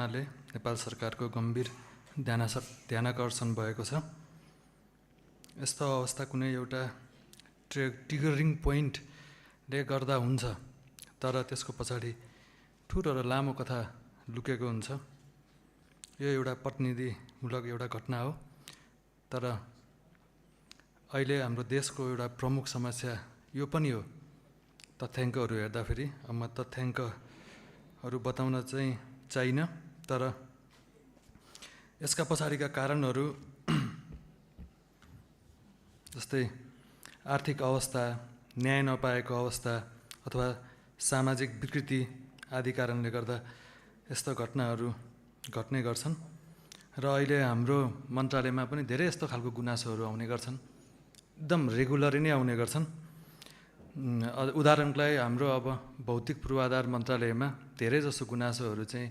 नेपाल सरकारको गम्भीर ध्यानाकर्षण भएको छ। यस्तो अवस्था कुनै एउटा ट्रिगरिङ पोइन्टले गर्दा हुन्छ, तर त्यसको पछाडि ठुलो र लामो कथा लुकेको हुन्छ। यो एउटा प्रतिनिधिमूलक एउटा घटना हो, तर अहिले हाम्रो देशको एउटा प्रमुख समस्या यो पनि हो। तथ्याङ्कहरू हेर्दाखेरि म तथ्याङ्कहरू बताउन चाहिँ चाहिन, तर यसका पछाडिका कारणहरू जस्तै आर्थिक अवस्था, न्याय नपाएको अवस्था अथवा सामाजिक विकृति आदि कारणले गर्दा यस्तो घटनाहरू घट्ने गर्छन्। र अहिले हाम्रो मन्त्रालयमा पनि धेरै यस्तो खालको गुनासोहरू आउने गर्छन्, एकदम रेगुलरी नै आउने गर्छन्। उदाहरणको लागि हाम्रो अब भौतिक पूर्वाधार मन्त्रालयमा धेरै जसो गुनासोहरू चाहिँ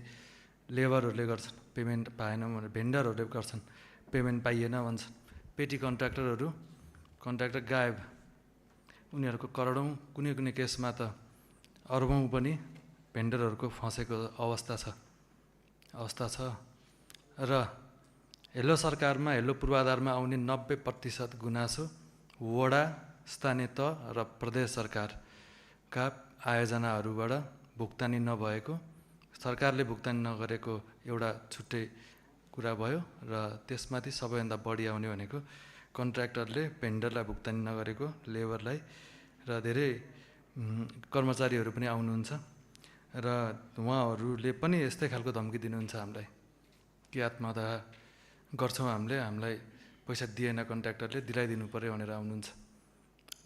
लेबरहरूले गर्छन्, पेमेन्ट पाएन भनेर भेन्डरहरूले गर्छन्, पेमेन्ट पाइएन भन्छन्। पेटी कन्ट्र्याक्टर गायब, उनीहरूको करोडौँ, कुनै कुनै केसमा त अरबौँ पनि भेन्डरहरूको फँसेको अवस्था छ। र हेलो सरकारमा, हेलो पूर्वाधारमा आउने 90% गुनासो वडा, स्थानीय तह र प्रदेश सरकारका आयोजनाहरूबाट भुक्तानी नभएको, सरकारले भुक्तानी नगरेको एउटा छुट्टै कुरा भयो। र त्यसमाथि सबैभन्दा बढी आउने भनेको कन्ट्र्याक्टरले भेन्डरलाई भुक्तानी नगरेको, लेबरलाई, र धेरै कर्मचारीहरू पनि आउनुहुन्छ। र उहाँहरूले पनि यस्तै खालको धम्की दिनुहुन्छ हामीलाई कि आत्महत्या गर्छौँ, हामीलाई पैसा दिएन कन्ट्र्याक्टरले, दिलाइदिनु पऱ्यो भनेर आउनुहुन्छ।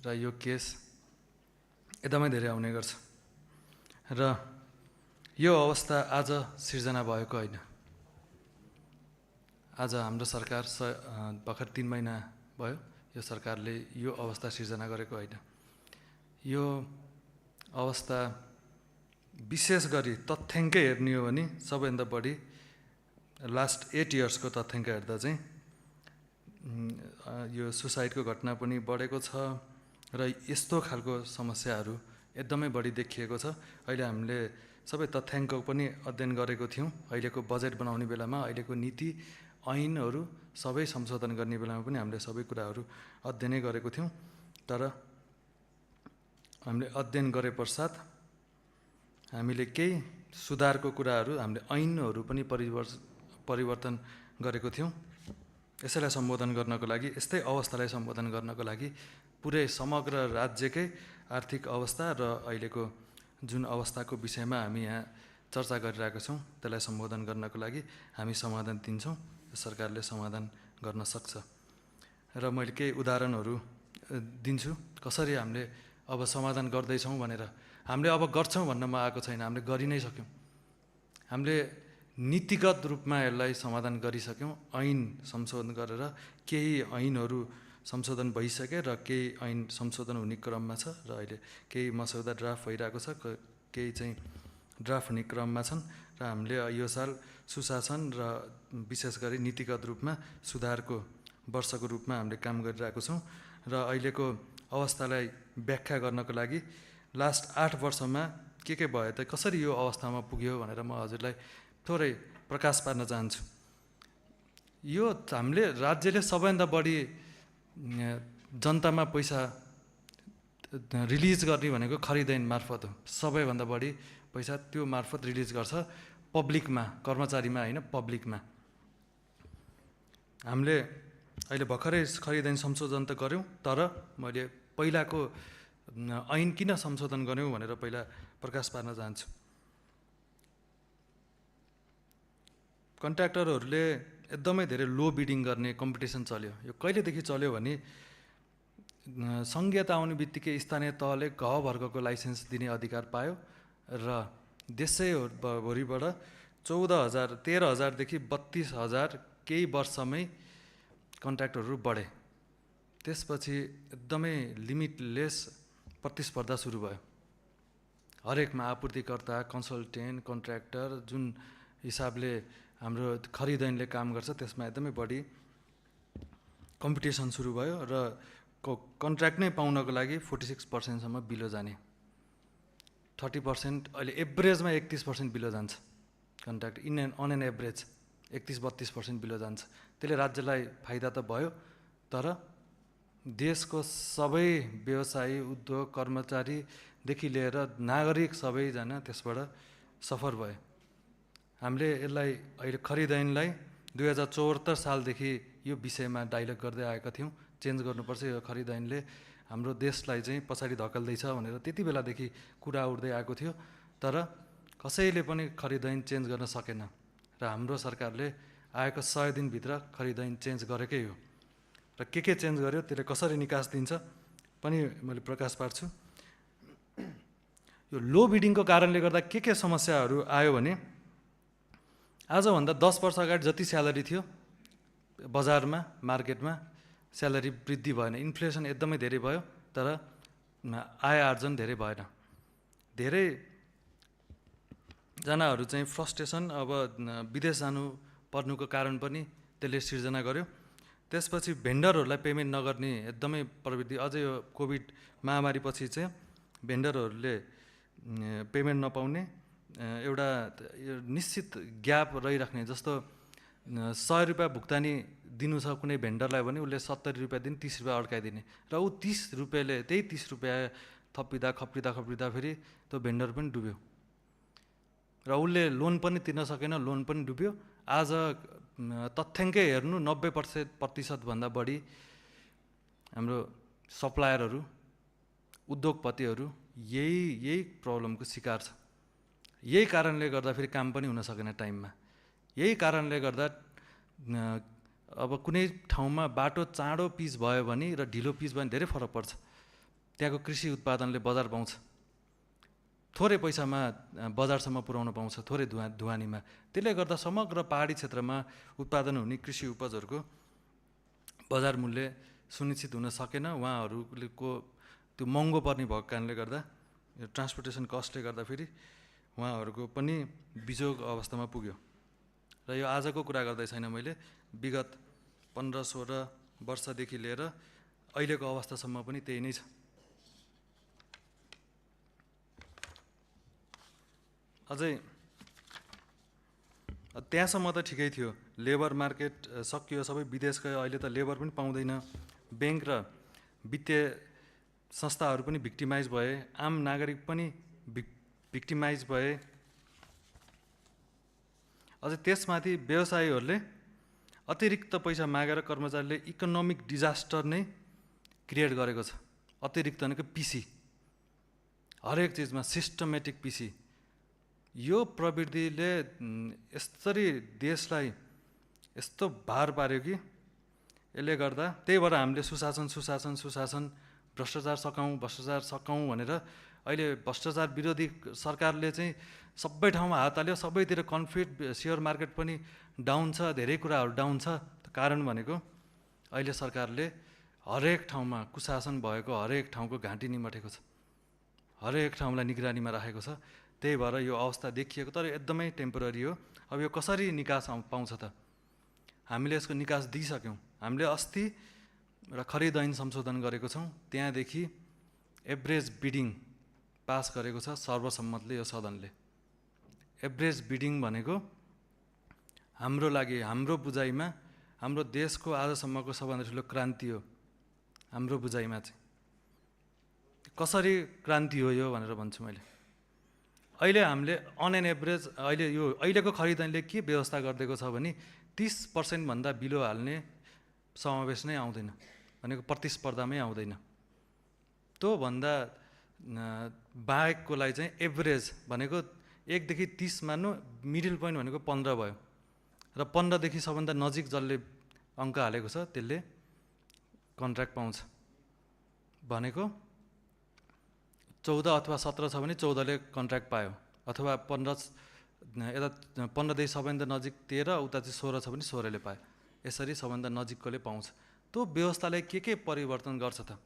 र यो केस एकदमै धेरै आउने गर्छ। र यो अवस्था आज सिर्जना भएको होइन। आज हाम्रो सरकार भर्खर 3 महिना भयो, यो सरकारले यो अवस्था सिर्जना गरेको होइन। यो अवस्था विशेष गरी तथ्याङ्कै हेर्ने हो भने सबैभन्दा बढी लास्ट 8 इयर्सको तथ्याङ्क हेर्दा चाहिँ यो सुसाइडको घटना पनि बढेको छ र यस्तो खालको समस्याहरू एकदमै बढी देखिएको छ। अहिले हामीले सबै तथ्याङ्क पनि अध्ययन गरेको थियौँ। अहिलेको बजेट बनाउने बेलामा, अहिलेको नीति ऐनहरू सबै संशोधन गर्ने बेलामा पनि हामीले सबै कुराहरू अध्ययनै गरेको थियौँ। तर हामीले अध्ययन गरे पश्चात हामीले केही सुधारको कुराहरू, हामीले ऐनहरू पनि परिवर्तन गरेको थियौँ। यसैलाई सम्बोधन गर्नको लागि, यस्तै अवस्थालाई सम्बोधन गर्नको लागि पुरै समग्र राज्यकै आर्थिक अवस्था र अहिलेको जुन अवस्थाको विषयमा हामी यहाँ चर्चा गरिरहेका छौँ, त्यसलाई सम्बोधन गर्नको लागि हामी समाधान दिन्छौँ। सरकारले समाधान गर्न सक्छ। र मैले केही उदाहरणहरू दिन्छु, कसरी हामीले अब समाधान गर्दैछौँ भनेर। हामीले अब गर्छौँ भन्न म आएको छैन, हामीले गरि नै सक्यौँ। हामीले नीतिगत रूपमा यसलाई समाधान गरिसक्यौँ। ऐन संशोधन गरेर केही ऐनहरू संशोधन भइसके र केही ऐन संशोधन हुने क्रममा छ, र अहिले केही मसौदा ड्राफ्ट भइरहेको छ, केही चाहिँ ड्राफ्ट हुने क्रममा छन्। र हामीले यो साल सुशासन र विशेष गरी नीतिगत रूपमा सुधारको वर्षको रूपमा हामीले काम गरिरहेको छौँ। र अहिलेको अवस्थालाई व्याख्या गर्नको लागि लास्ट 8 वर्षमा के भयो त, कसरी यो अवस्थामा पुग्यो भनेर म हजुरलाई थोरै प्रकाश पार्न चाहन्छु। यो हामीले राज्यले सबैभन्दा बढी जनतामा पैसा रिलिज गर्ने भनेको खरिद ऐन मार्फत हो। सबैभन्दा बढी पैसा त्यो मार्फत रिलिज गर्छ, पब्लिकमा, कर्मचारीमा होइन, पब्लिकमा। हामीले अहिले भर्खरै खरिद ऐन संशोधन त गऱ्यौँ, तर मैले पहिलाको ऐन किन संशोधन गऱ्यौँ भनेर पहिला प्रकाश पार्न चाहन्छु। कन्ट्र्याक्टरहरूले एकदमै धेरै लो बिडिङ गर्ने कम्पिटिसन चल्यो। यो कहिलेदेखि चल्यो भने सङ्घीयता आउने बित्तिकै स्थानीय तहले घ वर्गको लाइसेन्स दिने अधिकार पायो र देशैभरिबाट 13,000देखि 32,000 केही वर्षमै कन्ट्र्याक्टरहरू बढे। त्यसपछि एकदमै लिमिटलेस प्रतिस्पर्धा सुरु भयो। हरेकमा आपूर्तिकर्ता, कन्सल्टेन्ट, कन्ट्र्याक्टर, जुन हिसाबले हाम्रो खरिद ऐनले काम गर्छ त्यसमा एकदमै बढी कम्पिटिसन सुरु भयो र कन्ट्र्याक्ट नै पाउनको लागि 46% बिलो जाने, 30% अहिले एभरेजमा 31% बिलो जान्छ contract on an average 31-32% below जान्छ। त्यसले राज्यलाई फाइदा त भयो, तर देशको सबै व्यवसायी, उद्योग, कर्मचारीदेखि लिएर नागरिक सबैजना त्यसबाट सफर भयो। हामीले यसलाई अहिले खरिद ऐनलाई 2074 सालदेखि यो विषयमा डाइलग गर्दै आएका थियौँ। चेन्ज गर्नुपर्छ यो खरिद ऐनले हाम्रो देशलाई चाहिँ पछाडि धकेल्दैछ भनेर त्यति बेलादेखि कुरा उठ्दै आएको थियो, तर कसैले पनि खरिद ऐन चेन्ज गर्न सकेन र हाम्रो सरकारले आएको 100 दिनभित्र खरिद ऐन चेन्ज गरेकै हो। र के चेन्ज गर्यो, त्यसले कसरी निकास दिन्छ पनि मैले प्रकाश पार्छु। यो लो बिडिङको कारणले गर्दा के समस्याहरू आयो भने, आजभन्दा 10 वर्ष अगाडि जति स्यालेरी थियो बजारमा, मार्केटमा स्यालेरी वृद्धि भएन। इन्फ्लेसन एकदमै धेरै भयो, तर आय आर्जन धेरै भएन। धेरै जनाहरू चाहिँ फ्रस्ट्रेसन, अब विदेश जानु पर्नुको कारण पनि त्यसले सिर्जना गर्यो। त्यसपछि भेन्डरहरूलाई पेमेन्ट नगर्ने एकदमै प्रवृत्ति, अझै यो कोभिड महामारी पछि चाहिँ भेन्डरहरूले पेमेन्ट नपाउने एउटा निश्चित ग्याप रहिराख्ने, जस्तो 100 रुपियाँ भुक्तानी दिनु छ कुनै भेन्डरलाई भने उसले 70 रुपियाँ दिन 30 रुपियाँ अड्काइदिने, र ऊ 30 रुपियाँले त्यही 30 रुपियाँ खप्रिँदा फेरि त्यो भेन्डर पनि डुब्यो र उसले लोन पनि तिर्न सकेन, लोन पनि डुब्यो। आज तथ्याङ्कै हेर्नु 90% भन्दा बढी हाम्रो सप्लायरहरू, उद्योगपतिहरू यही प्रब्लमको शिकार छ। यही कारणले गर्दा फेरि काम पनि हुन सकेन टाइममा। यही कारणले गर्दा अब कुनै ठाउँमा बाटो चाँडो पिच भयो भने र ढिलो पिच भयो भने धेरै फरक पर्छ। त्यहाँको कृषि उत्पादनले बजार पाउँछ, थोरै पैसामा बजारसम्म पुर्याउन पाउँछ, थोरै ढुवानीमा। त्यसले गर्दा समग्र पहाडी क्षेत्रमा उत्पादन हुने कृषि उपजहरूको बजार मूल्य सुनिश्चित हुन सकेन। उहाँहरूको त्यो महँगो पर्ने भएको कारणले गर्दा, यो ट्रान्सपोर्टेसन कस्टले गर्दा फेरि उहाँहरूको पनि बिजोग अवस्थामा पुग्यो। र यो आजको कुरा गर्दै छैन मैले, विगत 15-16 वर्षदेखि लिएर अहिलेको अवस्थासम्म पनि त्यही नै छ। अझै त्यहाँसम्म त ठिकै थियो, लेबर मार्केट सकियो, सबै विदेश गयो, अहिले त लेबर पनि पाउँदैन, ब्याङ्क र वित्तीय संस्थाहरू पनि भिक्टिमाइज भए, आम नागरिक पनि भिक्टिमाइज भए। अझै त्यसमाथि व्यवसायीहरूले अतिरिक्त पैसा मागेर कर्मचारीले इकोनोमिक डिजास्टर नै क्रिएट गरेको छ। अतिरिक्त भनेको पिसी, हरेक चिजमा सिस्टमेटिक पिसी। यो प्रवृत्तिले यसरी देशलाई यस्तो भार पार्यो कि यसले गर्दा, त्यही भएर हामीले सुशासन भ्रष्टाचार सकाउँ भनेर अहिले भ्रष्टाचार विरोधी सरकारले चाहिँ सबै ठाउँमा हात हाल्यो। सबैतिर कन्फ्लिक्ट, सेयर मार्केट पनि डाउन छ, धेरै कुराहरू डाउन छ। कारण भनेको अहिले सरकारले हरेक ठाउँमा कुशासन भएको हरेक ठाउँको घाँटी निमटेको छ, हरेक ठाउँलाई निगरानीमा राखेको छ। त्यही भएर यो अवस्था देखिएको, तर एकदमै टेम्पोररी हो। अब यो कसरी निकास पाउँछ त? हामीले यसको निकास दिइसक्यौँ। हामीले अस्ति र खरिद ऐन संशोधन गरेको छौँ, त्यहाँदेखि एभरेज बिडिङ पास गरेको छ सर्वसम्मतले यो सदनले। एभरेज बिडिङ भनेको हाम्रो लागि, हाम्रो बुझाइमा, हाम्रो देशको आजसम्मको सबभन्दा ठुलो क्रान्ति हो। हाम्रो बुझाइमा चाहिँ कसरी क्रान्ति हो यो भनेर भन्छु मैले। अहिले हामीले अन एन एभरेज, अहिलेको खरिद ऐनले के व्यवस्था गरिदिएको छ भने 30% भन्दा बिलो हाल्ने समावेश नै आउँदैन, भनेको प्रतिस्पर्धामै आउँदैन। त्यो भन्दा बाहेकको लागि चाहिँ एभरेज भनेको 1 देखि 30 मान्नु, मिडल पोइन्ट भनेको 15 भयो, र 15 देखि सबभन्दा नजिक जसले अङ्क हालेको छ त्यसले कन्ट्र्याक्ट पाउँछ। भनेको 14 अथवा 17 छ भने 14ले कन्ट्र्याक्ट पायो, अथवा 15 देखि सबभन्दा नजिक 13, उता चाहिँ 16 छ भने 16ले पायो। यसरी सबभन्दा नजिककोले पाउँछ। त्यो व्यवस्थाले के परिवर्तन गर्छ त?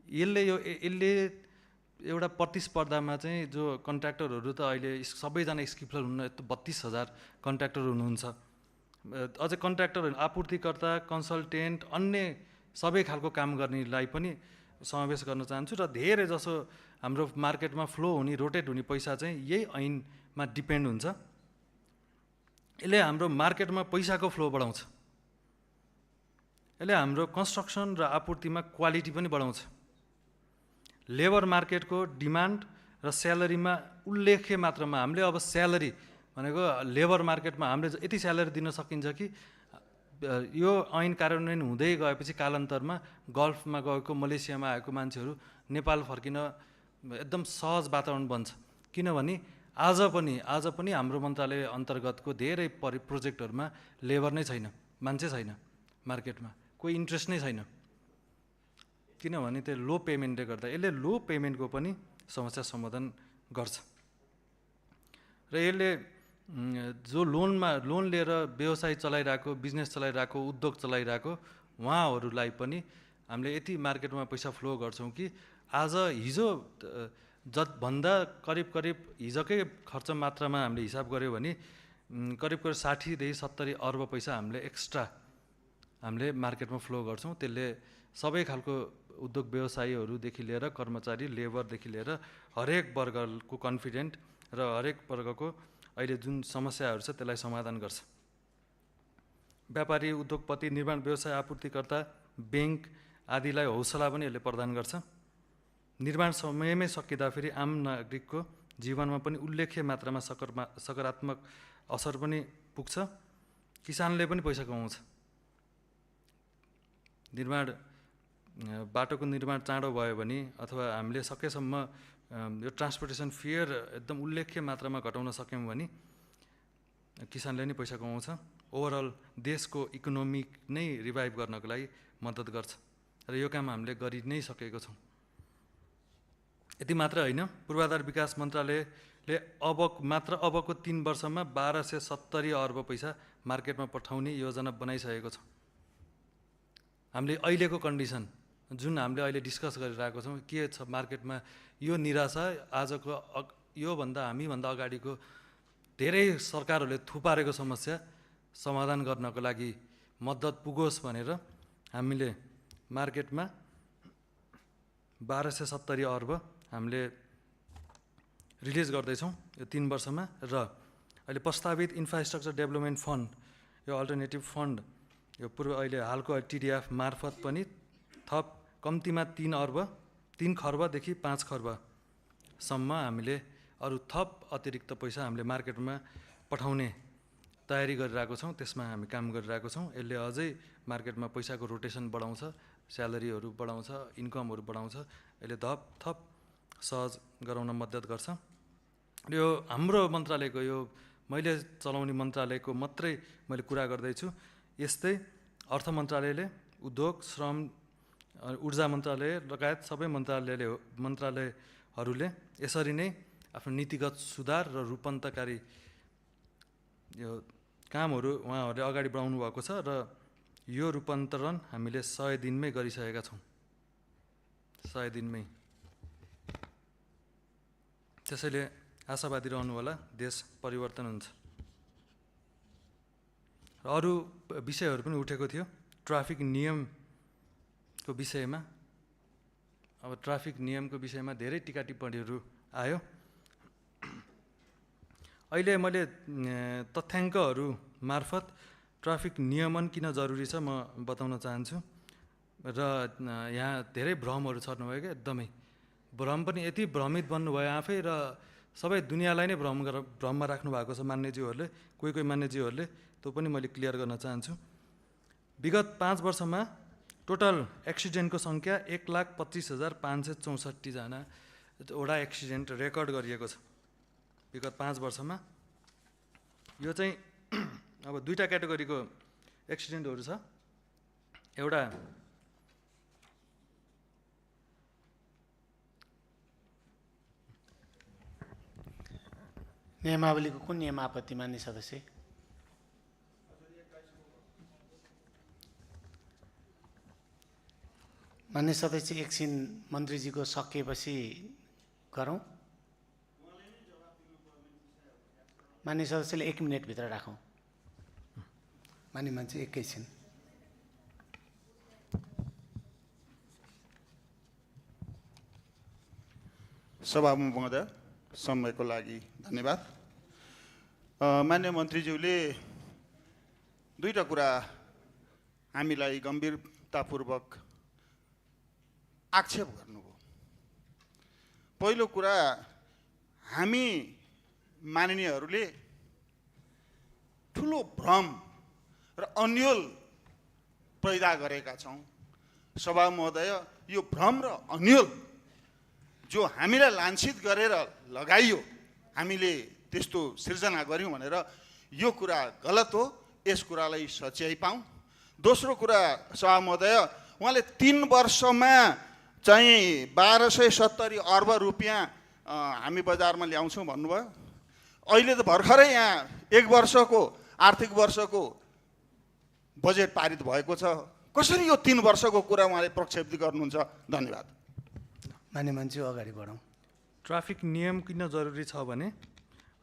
यसले एउटा प्रतिस्पर्धामा चाहिँ जो कन्ट्र्याक्टरहरू त अहिले सबैजना स्किपलर हुनु, यस्तो 32,000 कन्ट्र्याक्टर हुनुहुन्छ। अझै कन्ट्र्याक्टरहरू आपूर्तिकर्ता, कन्सल्टेन्ट, अन्य सबै खालको काम गर्नेलाई पनि समावेश गर्न चाहन्छु। र धेरै जसो हाम्रो मार्केटमा फ्लो हुने, रोटेट हुने पैसा चाहिँ यही ऐनमा डिपेन्ड हुन्छ। यसले हाम्रो मार्केटमा पैसाको फ्लो बढाउँछ, यसले हाम्रो कन्स्ट्रक्सन र आपूर्तिमा क्वालिटी पनि बढाउँछ। लेबर मार्केटको डिमान्ड र स्यालेरीमा उल्लेख्य मात्रामा हामीले अब स्यालेरी भनेको लेबर मार्केटमा हामीले यति स्यालेरी दिन सकिन्छ कि यो ऐन कार्यान्वयन हुँदै गएपछि कालान्तरमा गल्फमा गएको मलेसियामा आएको मान्छेहरू नेपाल फर्किन एकदम सहज वातावरण बन्छ। किनभने आज पनि हाम्रो मन्त्रालय अन्तर्गतको धेरै प्रोजेक्टहरूमा लेबर नै छैन, मान्छे छैन, मार्केटमा कोही इन्ट्रेस्ट नै छैन। किनभने त्यो लो पेमेन्टले गर्दा यसले लो पेमेन्टको पनि समस्या समाधान गर्छ। र यसले जो लोन लिएर व्यवसाय चलाइरहेको, बिजनेस चलाइरहेको, उद्योग चलाइरहेको उहाँहरूलाई पनि हामीले यति मार्केटमा पैसा फ्लो गर्छौँ कि हिजो भन्दा करिब हिजोकै खर्च मात्रामा हामीले हिसाब गऱ्यो भने करिब 60 देखि 70 अर्ब पैसा हामीले एक्स्ट्रा हामीले मार्केटमा फ्लो गर्छौँ। त्यसले सबै खालको उद्योग व्यवसायीहरूदेखि लिएर कर्मचारी, लेबरदेखि लिएर हरेक वर्गको कन्फिडेन्ट र हरेक वर्गको अहिले जुन समस्याहरू छ त्यसलाई समाधान गर्छ। व्यापारी, उद्योगपति, निर्माण व्यवसाय आपूर्तिकर्ता, ब्याङ्क आदिलाई हौसला पनि यसले प्रदान गर्छ। निर्माण समयमै सकिँदा फेरि आम नागरिकको जीवनमा पनि उल्लेख्य मात्रामा सकारात्मक असर पनि पुग्छ। किसानले पनि पैसा कमाउँछ। बाटोको निर्माण चाँडो भयो भने अथवा हामीले सकेसम्म यो ट्रान्सपोर्टेसन फेयर एकदम उल्लेख्य मात्रामा घटाउन सक्यौँ भने किसानले नै पैसा कमाउँछ। ओभरअल देशको इकोनोमिक नै रिभाइभ गर्नको लागि मद्दत गर्छ र यो काम हामीले गरि नै सकेको छौँ। यति मात्र होइन, पूर्वाधार विकास मन्त्रालयले अबको 3 वर्षमा 1270 अर्ब पैसा मार्केटमा पठाउने योजना बनाइसकेको छ। हामीले अहिलेको कन्डिसन जुन हामीले अहिले डिस्कस गरिरहेको छौँ के छ मार्केटमा, यो निराशा आजको हामीभन्दा अगाडिको धेरै सरकारहरूले थुपारेको समस्या समाधान गर्नको लागि मद्दत पुगोस् भनेर हामीले मार्केटमा 1270 अर्ब हामीले रिलिज गर्दैछौँ यो 3 वर्षमा। र अहिले प्रस्तावित इन्फ्रास्ट्रक्चर डेभलपमेन्ट फन्ड, यो अल्टरनेटिभ फन्ड, यो अहिले हालको TDF मार्फत पनि थप कम्तीमा 3 खर्बदेखि 5 खर्बसम्म हामीले अरू थप अतिरिक्त पैसा हामीले मार्केटमा पठाउने तयारी गरिरहेको छौँ। त्यसमा हामी काम गरिरहेको छौँ। यसले अझै मार्केटमा पैसाको रोटेसन बढाउँछ, स्यालेरीहरू बढाउँछ, इन्कमहरू बढाउँछ। यसले थप सहज गराउन मद्दत गर्छ। यो हाम्रो मन्त्रालयको, यो मैले चलाउने मन्त्रालयको मात्रै मैले कुरा गर्दैछु। यस्तै अर्थ मन्त्रालयले, उद्योग, श्रम, ऊर्जा मन्त्रालय लगायत सबै मन्त्रालयहरूले यसरी नै आफ्नो नीतिगत सुधार र रूपान्तरकारी यो कामहरू उहाँहरूले अगाडि बढाउनु भएको छ र यो रूपान्तरण हामीले 100 दिनमै गरिसकेका छौँ। 100 दिनमै। त्यसैले आशावादी रहनु होला, देश परिवर्तन हुन्छ। र अरू विषयहरू पनि उठेको थियो ट्राफिक नियमको विषयमा। अब ट्राफिक नियमको विषयमा धेरै टीका टिप्पणीहरू आयो। अहिले मैले तथ्याङ्कहरू मार्फत ट्राफिक नियमन किन जरुरी छ म बताउन चाहन्छु। र यहाँ धेरै भ्रमहरू छर्नुभयो क्या, एकदमै भ्रम पनि यति भ्रमित बन्नुभयो आफै र सबै दुनियाँलाई नै भ्रममा राख्नु भएको छ मान्यज्यूहरूले, कोही मान्यज्यूहरूले। त्यो पनि मैले क्लियर गर्न चाहन्छु। विगत 5 वर्षमा टोटल एक्सिडेन्टको सङ्ख्या 1,25,564 जना वटा एक्सिडेन्ट रेकर्ड गरिएको छ विगत 5 वर्षमा। यो चाहिँ अब दुईटा क्याटेगोरीको एक्सिडेन्टहरू छ। एउटा नियमावलीको कुन नियम आपत्ति मान्य सदस्य? मान्य सदस्य एकछिन मन्त्रीजीको सकिएपछि गरौँ। मान्य सदस्यले 1 मिनेटभित्र राखौँ। मान्य मान्छे एकैछिन। सभामुख महोदय, समयको लागि धन्यवाद। मान्य मन्त्रीज्यूले दुईटा कुरा हामीलाई गम्भीरतापूर्वक आक्षेप गर्नुभयो। पहिलो कुरा, हामी माननीयहरूले ठुलो भ्रम र अन्यल पैदा गरेका छौँ। सभा महोदय, यो भ्रम र अन्यल जो हामीलाई लान्छित गरेर लगाइयो, हामीले त्यस्तो सिर्जना गऱ्यौँ भनेर, यो कुरा गलत हो। यस कुरालाई सच्याइ पाऊँ। दोस्रो कुरा, सभा महोदय, उहाँले 3 वर्षमा चाहिँ 1270 अर्ब रुपियाँ हामी बजारमा ल्याउँछौँ भन्नुभयो। अहिले त भर्खरै यहाँ 1 वर्षको आर्थिक वर्षको बजेट पारित भएको छ। कसरी यो 3 वर्षको कुरा उहाँले प्रक्षेपित गर्नुहुन्छ? धन्यवाद। मान्य मन्त्री, अगाडि बढौँ। ट्राफिक नियम किन जरुरी छ भने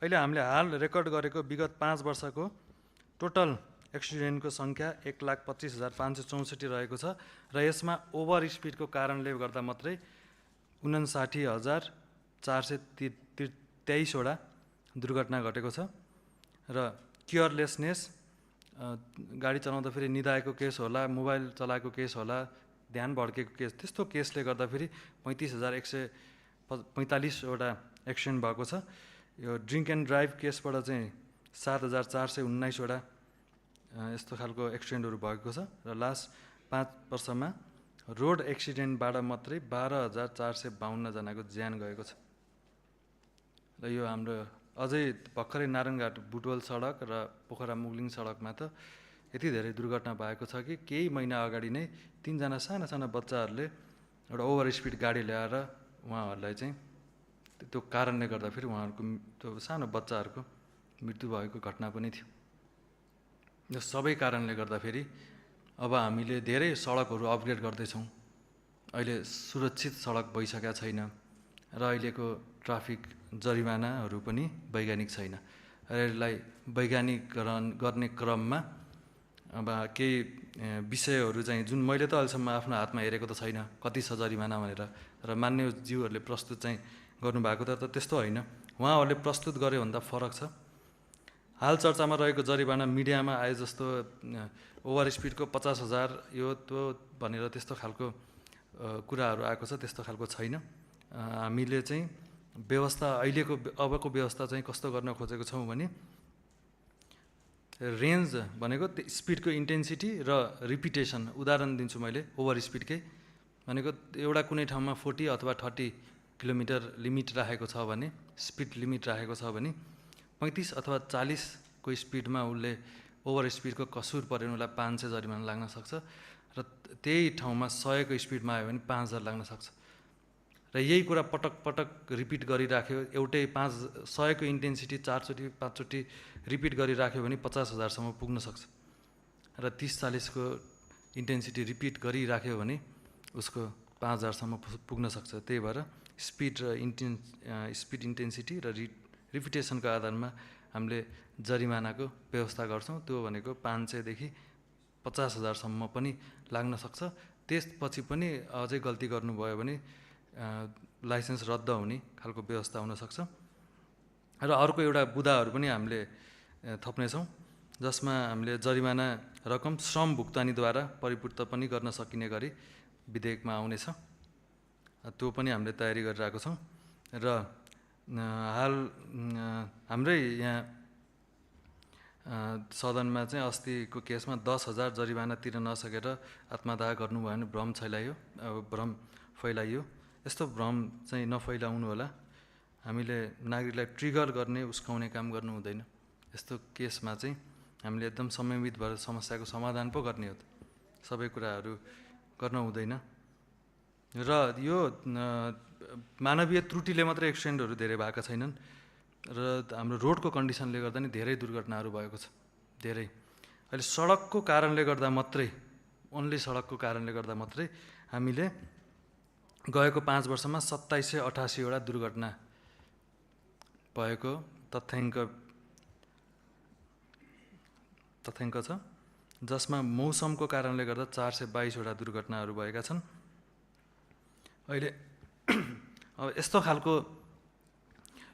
अहिले हामीले हाल रेकर्ड गरेको विगत 5 वर्षको टोटल एक्सिडेन्टको सङ्ख्या 1,25,564 रहेको छ र यसमा ओभर स्पिडको कारणले गर्दा मात्रै 59,423 वटा दुर्घटना घटेको छ र केयरलेसनेस, गाडी चलाउँदा फेरि निदाएको केस होला, मोबाइल चलाएको केस होला, ध्यान भड्केको केस, त्यस्तो केसले गर्दा फेरि 35,145 वटा एक्सिडेन्ट भएको छ। यो ड्रिङ्क एन्ड ड्राइभ केसबाट चाहिँ 7,419 वटा यस्तो खालको एक्सिडेन्टहरू भएको छ र लास्ट 5 वर्षमा रोड एक्सिडेन्टबाट मात्रै 12,452 जनाको ज्यान गएको छ। र यो हाम्रो अझै भर्खरै नारायणघाट बुटवल सडक र पोखरा मुगलिङ सडकमा त यति धेरै दुर्घटना भएको छ कि केही महिना अगाडि नै 3 जना साना साना बच्चाहरूले एउटा ओभर स्पिड गाडी ल्याएर उहाँहरूलाई चाहिँ त्यो कारणले गर्दा फेरि उहाँहरूको त्यो सानो बच्चाहरूको मृत्यु भएको घटना पनि थियो। यो सबै कारणले गर्दाखेरि अब हामीले धेरै सडकहरू अपग्रेड गर्दैछौँ। अहिले सुरक्षित सडक भइसकेका छैन र अहिलेको ट्राफिक जरिमानाहरू पनि वैज्ञानिक छैन र यसलाई वैज्ञानिकरण गर्ने क्रममा अब केही विषयहरू चाहिँ जुन मैले त अहिलेसम्म आफ्नो हातमा हेरेको त छैन कति छ जरिमाना भनेर, र मान्यज्यूहरूले प्रस्तुत चाहिँ गर्नुभएको त त्यस्तो होइन, उहाँहरूले प्रस्तुत गर्यो भन्दा फरक छ। हाल चर्चामा रहेको जरिवाना मिडियामा आए जस्तो ओभर स्पिडको 50,000 यो त्यो भनेर त्यस्तो खालको कुराहरू आएको छ, त्यस्तो खालको छैन। हामीले चाहिँ व्यवस्था अबको व्यवस्था चाहिँ कस्तो गर्न खोजेको छौँ भने रेन्ज भनेको स्पिडको इन्टेन्सिटी र रिपिटेसन। उदाहरण दिन्छु मैले ओभर स्पिडकै भनेको एउटा कुनै ठाउँमा 40 अथवा 30 किलोमिटर लिमिट राखेको छ भने, स्पिड लिमिट राखेको छ भने 35 अथवा 40 को स्पिडमा उसले ओभर स्पिडको कसुर पऱ्यो भने उसलाई 500 जरिमाना लाग्न सक्छ र त्यही ठाउँमा 100 को स्पिडमा आयो भने 5,000 लाग्न सक्छ। र यही कुरा पटक पटक रिपिट गरिराख्यो, एउटै 100 को इन्टेन्सिटी 4 चोटि 5 चोटि रिपिट गरिराख्यो भने 50,000सम्म पुग्न सक्छ र 30-40 को इन्टेन्सिटी रिपिट गरिराख्यो भने उसको 5,000सम्म पुग्न सक्छ। त्यही भएर स्पिड र स्पिड इन्टेन्सिटी र रिपिटेसनको आधारमा हामीले जरिमानाको व्यवस्था गर्छौँ। त्यो भनेको 500 देखि 50,000सम्म पनि लाग्न सक्छ। त्यसपछि पनि अझै गल्ती गर्नुभयो भने लाइसेन्स रद्द हुने खालको व्यवस्था हुनसक्छ। र अर्को एउटा बुदाहरू पनि हामीले थप्नेछौँ जसमा हामीले जरिमाना रकम श्रम भुक्तानीद्वारा परिपूर्त पनि गर्न सकिने गरी विधेयकमा आउनेछ। त्यो पनि हामीले तयारी गरिरहेको छौँ। र हाल हाम्रै यहाँ सदनमा चाहिँ अस्तिको केसमा 10,000 जरिमाना तिर्न नसकेर आत्मदाह गर्नुभयो भने भ्रम फैलाइयो। यस्तो भ्रम चाहिँ नफैलाउनु होला। हामीले नागरिकलाई ट्रिगर गर्ने उस्काउने काम गर्नु हुँदैन। यस्तो केसमा चाहिँ हामीले एकदम संयमित भएर समस्याको समाधान पो गर्ने हो, सबै कुराहरू गर्न हुँदैन। र यो मानवीय त्रुटिले मात्रै एक्सिडेन्टहरू धेरै भएका छैनन् र हाम्रो रोडको कन्डिसनले गर्दा नि धेरै दुर्घटनाहरू भएको छ। धेरै अहिले सडकको कारणले गर्दा मात्रै, ओन्ली सडकको कारणले गर्दा मात्रै हामीले गएको 5 वर्षमा 2788 वटा दुर्घटना भएको तथ्याङ्क छ, जसमा मौसमको कारणले गर्दा 422 वटा दुर्घटनाहरू भएका छन्। अहिले अब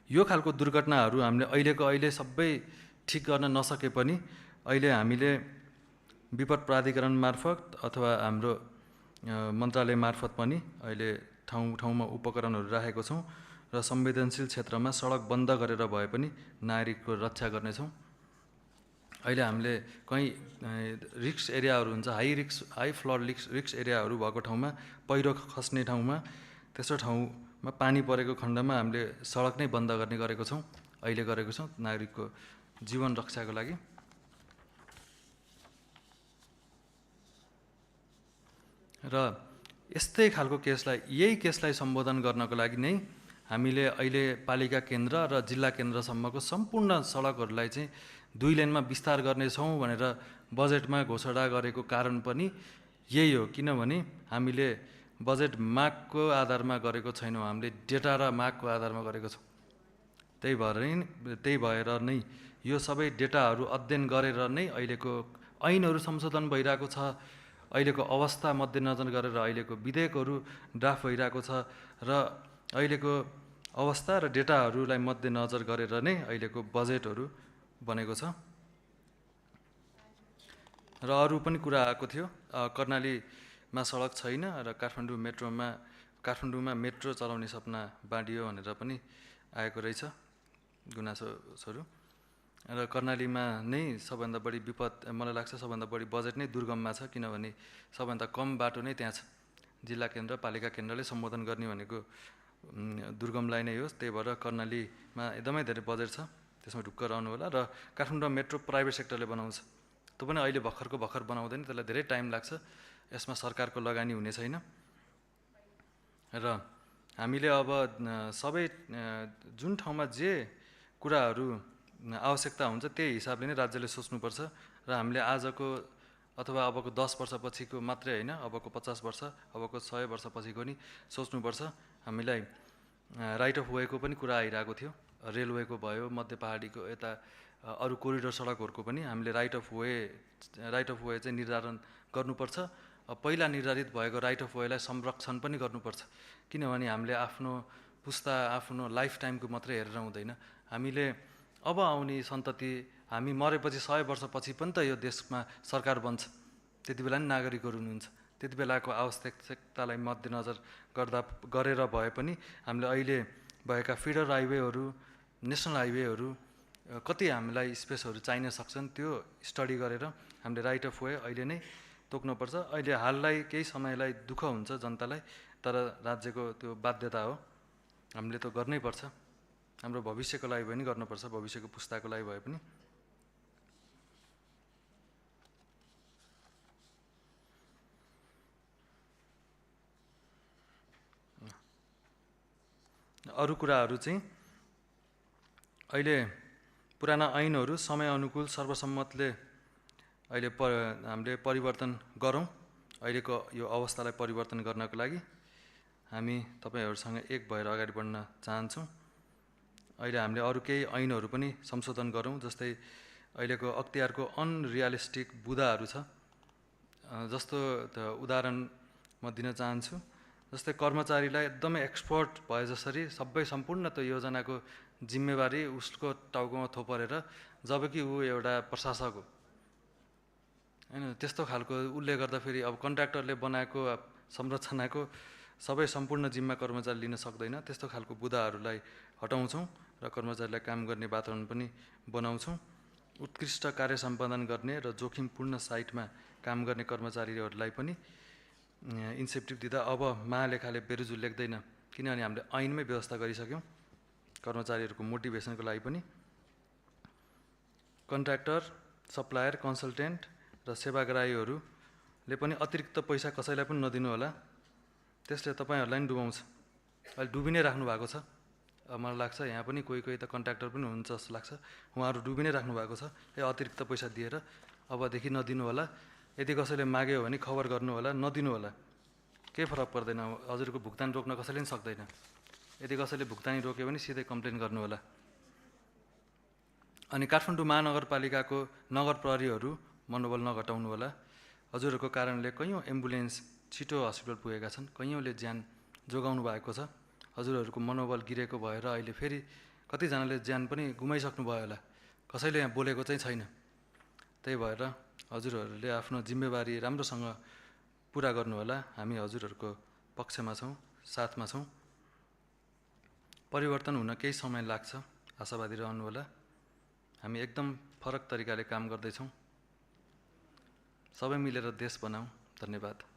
यो खालको दुर्घटनाहरू हामीले अहिले सबै ठिक गर्न नसके पनि अहिले हामीले विपद प्राधिकरण मार्फत अथवा हाम्रो मन्त्रालय मार्फत पनि अहिले ठाउँमा उपकरणहरू राखेको छौँ र संवेदनशील क्षेत्रमा सडक बन्द गरेर भए पनि नागरिकको रक्षा गर्नेछौँ। अहिले हामीले कहीँ रिक्स एरियाहरू हुन्छ, हाई फ्लड रिक्स एरियाहरू भएको ठाउँमा, पहिरो खस्ने ठाउँमा, त्यस्तो ठाउँमा पानी परेको खण्डमा हामीले सडक नै बन्द गर्ने गरेको छौँ, अहिले गरेको छौँ नागरिकको जीवन रक्षाको लागि। र यस्तै खालको यही केसलाई सम्बोधन गर्नको लागि नै हामीले अहिले पालिका केन्द्र र जिल्ला केन्द्रसम्मको सम्पूर्ण सडकहरूलाई चाहिँ 2 लेनमा विस्तार गर्नेछौँ भनेर बजेटमा घोषणा गरेको कारण पनि यही हो। किनभने हामीले बजेट मागको आधारमा गरेको छैनौँ, हामीले डेटा र मागको आधारमा गरेको छौँ। त्यही भएर नै यो सबै डेटाहरू अध्ययन गरेर नै अहिलेको ऐनहरू संशोधन भइरहेको छ, अहिलेको अवस्था मध्यनजर गरेर अहिलेको विधेयकहरू ड्राफ्ट भइरहेको छ र अहिलेको अवस्था र डेटाहरूलाई मध्यनजर गरेर नै अहिलेको बजेटहरू बनेको छ। र अरू पनि कुरा आएको थियो, कर्णालीमा सडक छैन र काठमाडौँमा मेट्रो चलाउने सपना बाँडियो भनेर पनि आएको रहेछ गुनासोहरू। र कर्णालीमा नै सबभन्दा बढी विपद, मलाई लाग्छ सबभन्दा बढी बजेट नै दुर्गममा छ, किनभने सबभन्दा कम बाटो नै त्यहाँ छ। जिल्ला केन्द्र पालिका केन्द्रले सम्बोधन गर्ने भनेको दुर्गमलाई नै हो, त्यही भएर कर्णालीमा एकदमै धेरै बजेट छ, त्यसमा ढुक्क रहनु होला। र काठमाडौँ मेट्रो प्राइभेट सेक्टरले बनाउँछ, त्यो पनि अहिले भर्खर बनाउँदैन, त्यसलाई धेरै टाइम लाग्छ, यसमा सरकारको लगानी हुने छैन। र हामीले अब सबै जुन ठाउँमा जे कुराहरू आवश्यकता हुन्छ त्यही हिसाबले नै राज्यले सोच्नुपर्छ र हामीले आजको अथवा अबको 10 वर्षपछिको मात्रै होइन, अबको 50 वर्ष, अबको 100 वर्षपछिको नि सोच्नुपर्छ। हामीलाई राइट अफ वेको पनि कुरा आइरहेको थियो, रेलवेको भयो, मध्य पहाडीको यता अरू कोरिडोर सडकहरूको पनि हामीले राइट अफ वे चाहिँ निर्धारण गर्नुपर्छ। पहिला निर्धारित भएको राइट अफ वेलाई संरक्षण पनि गर्नुपर्छ, किनभने हामीले आफ्नो पुस्ता, आफ्नो लाइफ टाइमको मात्रै हेरेर हुँदैन। हामीले अब आउने सन्तति, हामी मरेपछि 100 वर्षपछि पनि त यो देशमा सरकार बन्छ, त्यति बेला नि नागरिकहरू हुनुहुन्छ, त्यति बेलाको आवश्यकतालाई मध्यनजर गरेर भए पनि हामीले अहिले भएका फिडर हाइवेहरू, नेसनल हाइवेहरू कति हामीलाई स्पेसहरू चाहिन सक्छन्, त्यो स्टडी गरेर हामीले राइट अफ वे अहिले नै तोक्नुपर्छ। अहिले हाललाई केही समयलाई दुःख हुन्छ जनतालाई, तर राज्यको त्यो बाध्यता हो, हामीले त गर्नै पर्छ, हाम्रो भविष्यको लागि पनि गर्नुपर्छ, भविष्यको पुस्ताको लागि भए पनि। अरू कुराहरू चाहिँ अहिले पुराना ऐनहरू समय अनुकूल सर्वसम्मतले अहिले हामीले परिवर्तन गरौँ। अहिलेको यो अवस्थालाई परिवर्तन गर्नको लागि हामी तपाईहरूसँग एक भएर अगाडि बढ्न चाहन्छौँ। अहिले हामीले अरू केही ऐनहरू पनि संशोधन गरौँ, जस्तै अहिलेको अख्तियारको अनरियलिस्टिक बुदाहरू छ, जस्तो उदाहरण म दिन चाहन्छु। जस्तै कर्मचारीलाई एकदमै एक्सपर्ट भए जसरी सबै सम्पूर्ण त्यो योजनाको जिम्मेवारी उसको टाउकोमा थोपरेर, जबकि ऊ एउटा प्रशासक हो होइन, त्यस्तो खालको उसले गर्दाखेरि अब कन्ट्र्याक्टरले बनाएको संरचनाको सबै सम्पूर्ण जिम्मा कर्मचारी लिन सक्दैन। त्यस्तो खालको बुदाहरूलाई हटाउँछौँ र कर्मचारीलाई काम गर्ने वातावरण पनि बनाउँछौँ। उत्कृष्ट कार्य सम्पादन गर्ने र जोखिमपूर्ण साइटमा काम गर्ने कर्मचारीहरूलाई पनि इन्सेन्टिभ दिँदा अब महालेखाले बेरुजु लेख्दैन, किनभने हामीले ऐनमै व्यवस्था गरिसक्यौँ कर्मचारीहरूको मोटिभेसनको लागि पनि। कन्ट्र्याक्टर, सप्लायर, कन्सल्टेन्ट र सेवाग्राहीहरूले पनि अतिरिक्त पैसा कसैलाई पनि नदिनु होला, त्यसले तपाईँहरूलाई पनि डुबाउँछ। अहिले डुबी नै राख्नु भएको छ, मलाई लाग्छ यहाँ पनि कोही त कन्ट्र्याक्टर पनि हुनुहुन्छ जस्तो लाग्छ, उहाँहरू डुबी नै राख्नु भएको छ। अतिरिक्त पैसा दिएर अबदेखि नदिनु होला, यदि कसैले माग्यो भने खबर गर्नु होला, नदिनु होला, केही फरक पर्दैन, हजुरको भुक्तानी रोक्न कसैले पनि सक्दैन। यदि कसैले भुक्तानी रोक्यो भने सिधै कम्प्लेन गर्नु होला। अनि काठमाडौँ महानगरपालिकाको नगर प्रहरीहरू मनोबल नघटाउनु होला। हजुरहरूको कारणले कैयौँ एम्बुलेन्स छिटो हस्पिटल पुगेका छन्, कैयौँले ज्यान जोगाउनु भएको छ। हजुरहरूको मनोबल गिरेको भएर अहिले फेरि कतिजनाले ज्यान पनि गुमाइसक्नु भयो होला, कसैले यहाँ बोलेको चाहिँ छैन। त्यही भएर हजुरहरूले आफ्नो जिम्मेवारी राम्रोसँग पुरा गर्नुहोला। हामी हजुरहरूको पक्षमा छौँ, साथमा छौँ। परिवर्तन हुन केही समय लाग्छ, आशावादी रहनुहोला। हामी एकदम फरक तरिकाले काम गर्दैछौँ। सबै मिलेर देश बनाऊँ। धन्यवाद।